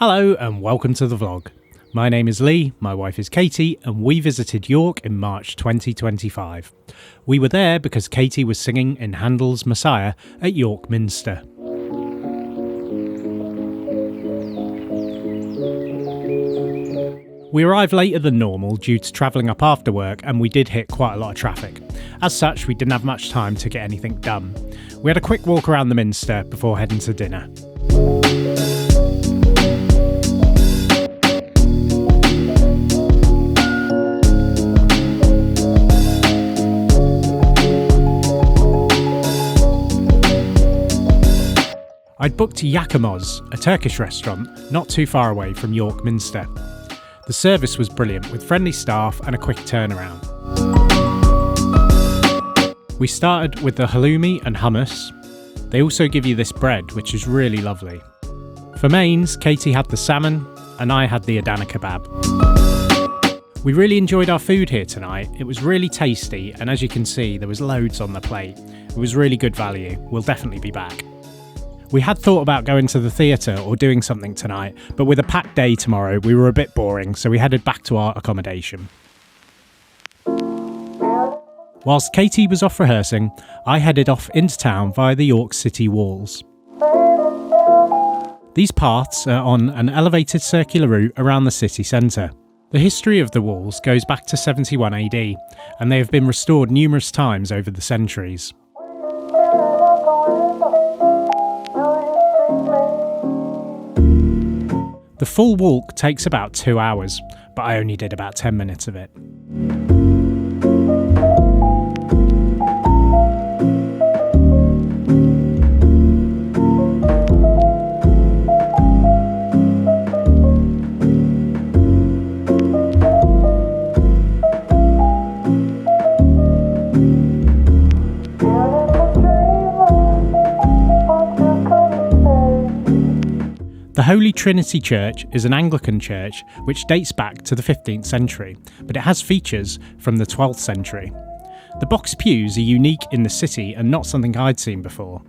Hello and welcome to the vlog. My name is Lee, my wife is Katie, and we visited York in March 2025. We were there because Katie was singing in Handel's Messiah at York Minster. We arrived later than normal due to travelling up after work, and we did hit quite a lot of traffic. As such, we didn't have much time to get anything done. We had a quick walk around the Minster before heading to dinner. I'd booked Yakimoz, a Turkish restaurant not too far away from York Minster. The service was brilliant with friendly staff and a quick turnaround. We started with the halloumi and hummus. They also give you this bread, which is really lovely. For mains, Katie had the salmon and I had the Adana kebab. We really enjoyed our food here tonight. It was really tasty, and as you can see, there was loads on the plate. It was really good value. We'll definitely be back. We had thought about going to the theatre or doing something tonight, but with a packed day tomorrow, we were a bit boring, so we headed back to our accommodation. Whilst Katie was off rehearsing, I headed off into town via the York City walls. These paths are on an elevated circular route around the city centre. The history of the walls goes back to 71 AD, and they have been restored numerous times over the centuries. The full walk takes about 2 hours, but I only did about 10 minutes of it. The Holy Trinity Church is an Anglican church which dates back to the 15th century, but it has features from the 12th century. The box pews are unique in the city and not something I'd seen before.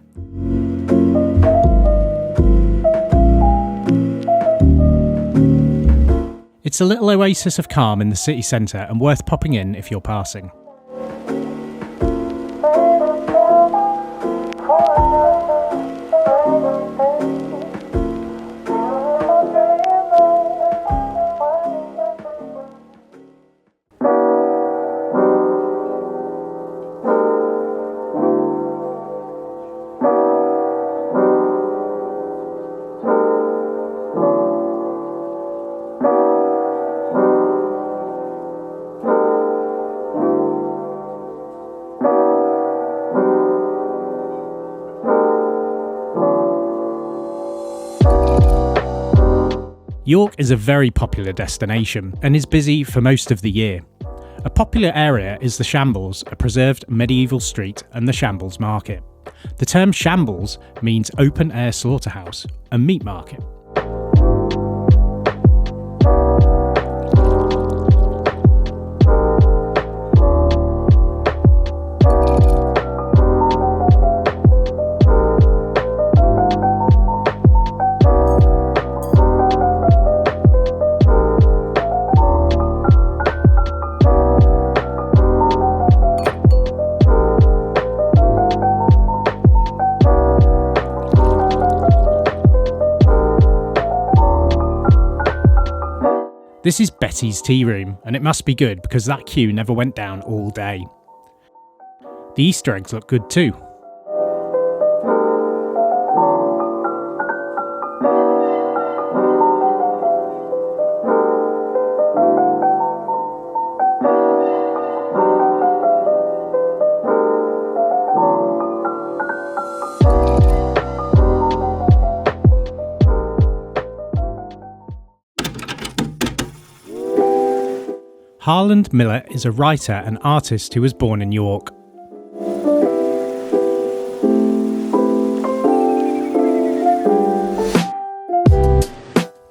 It's a little oasis of calm in the city centre and worth popping in if you're passing. York is a very popular destination and is busy for most of the year. A popular area is the Shambles, a preserved medieval street, and the Shambles market. The term Shambles means open air slaughterhouse and meat market. This is Betty's tea room, and it must be good because that queue never went down all day. The Easter eggs look good too. Harland Miller is a writer and artist who was born in York.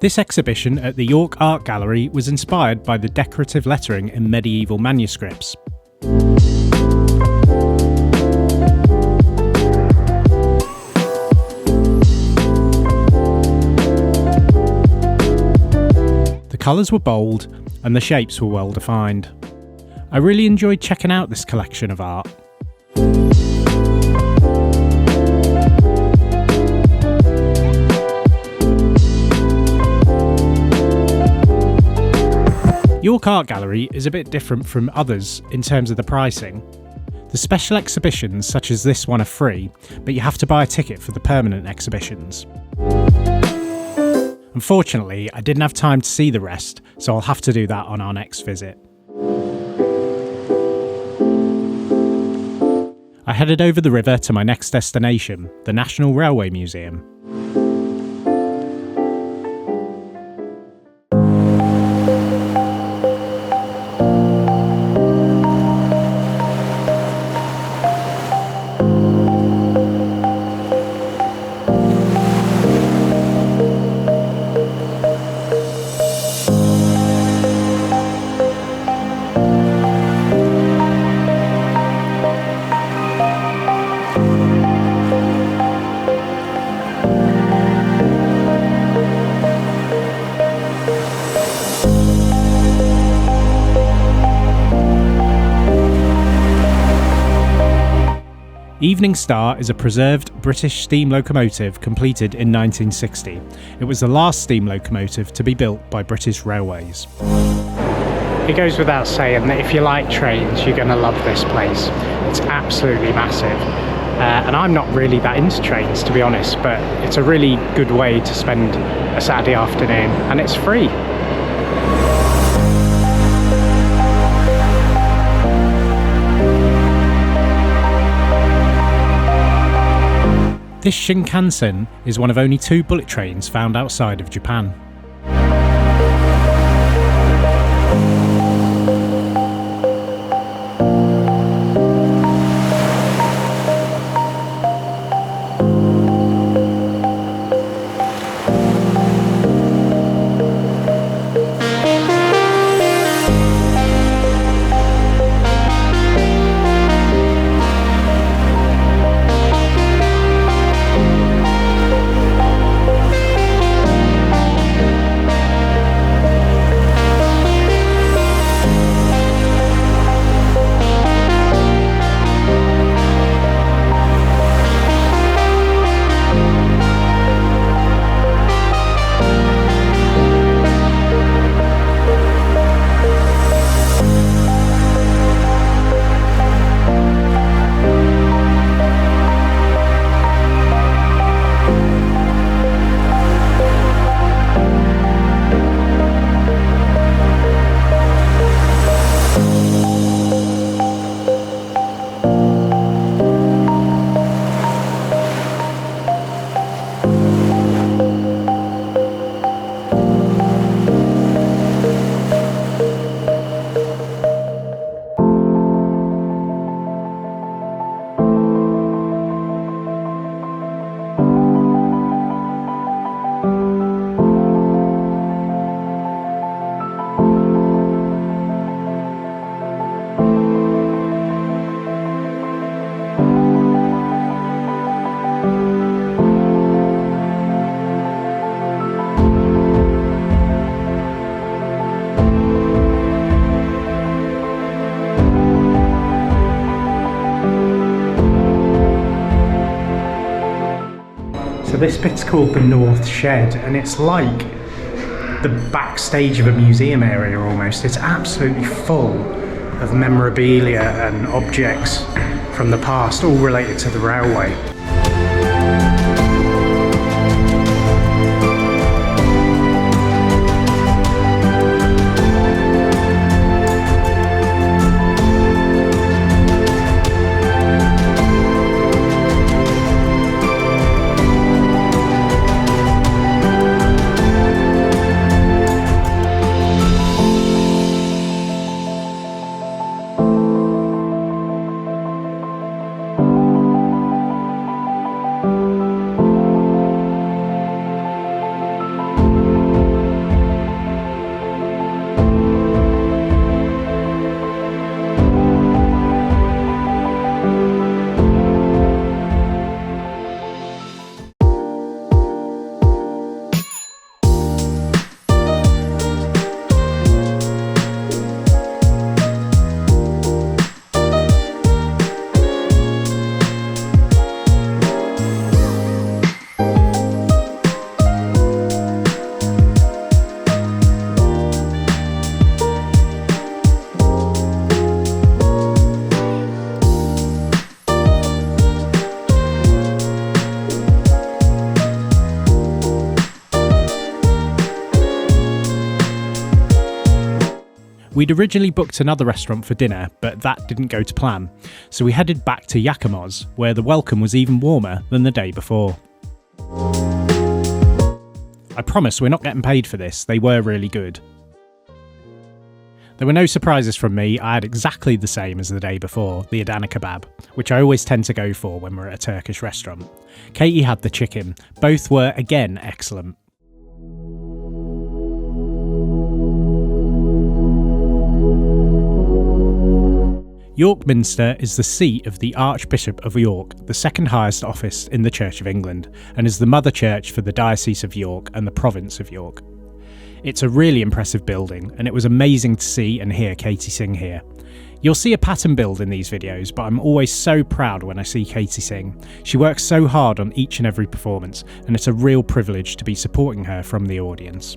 This exhibition at the York Art Gallery was inspired by the decorative lettering in medieval manuscripts. colours were bold and the shapes were well defined. I really enjoyed checking out this collection of art. York Art Gallery is a bit different from others in terms of the pricing. The special exhibitions such as this one are free, but you have to buy a ticket for the permanent exhibitions. Unfortunately, I didn't have time to see the rest, so I'll have to do that on our next visit. I headed over the river to my next destination, the National Railway Museum. Evening Star is a preserved British steam locomotive completed in 1960. It was the last steam locomotive to be built by British Railways. It goes without saying that if you like trains, you're going to love this place. It's absolutely massive. And I'm not really that into trains, to be honest, but it's a really good way to spend a Saturday afternoon, and it's free. This Shinkansen is one of only 2 bullet trains found outside of Japan. So this bit's called the North Shed, and it's like the backstage of a museum area almost. It's absolutely full of memorabilia and objects from the past, all related to the railway. We'd originally booked another restaurant for dinner, but that didn't go to plan, so we headed back to Yakima's, where the welcome was even warmer than the day before. I promise we're not getting paid for this, they were really good. There were no surprises from me. I had exactly the same as the day before, the Adana kebab, which I always tend to go for when we're at a Turkish restaurant. Katie had the chicken. Both were, again, excellent. York Minster is the seat of the Archbishop of York, the second highest office in the Church of England, and is the mother church for the Diocese of York and the Province of York. It's a really impressive building, and it was amazing to see and hear Katie sing here. You'll see a pattern build in these videos, but I'm always so proud when I see Katie sing. She works so hard on each and every performance, and it's a real privilege to be supporting her from the audience.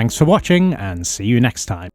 Thanks for watching, and see you next time.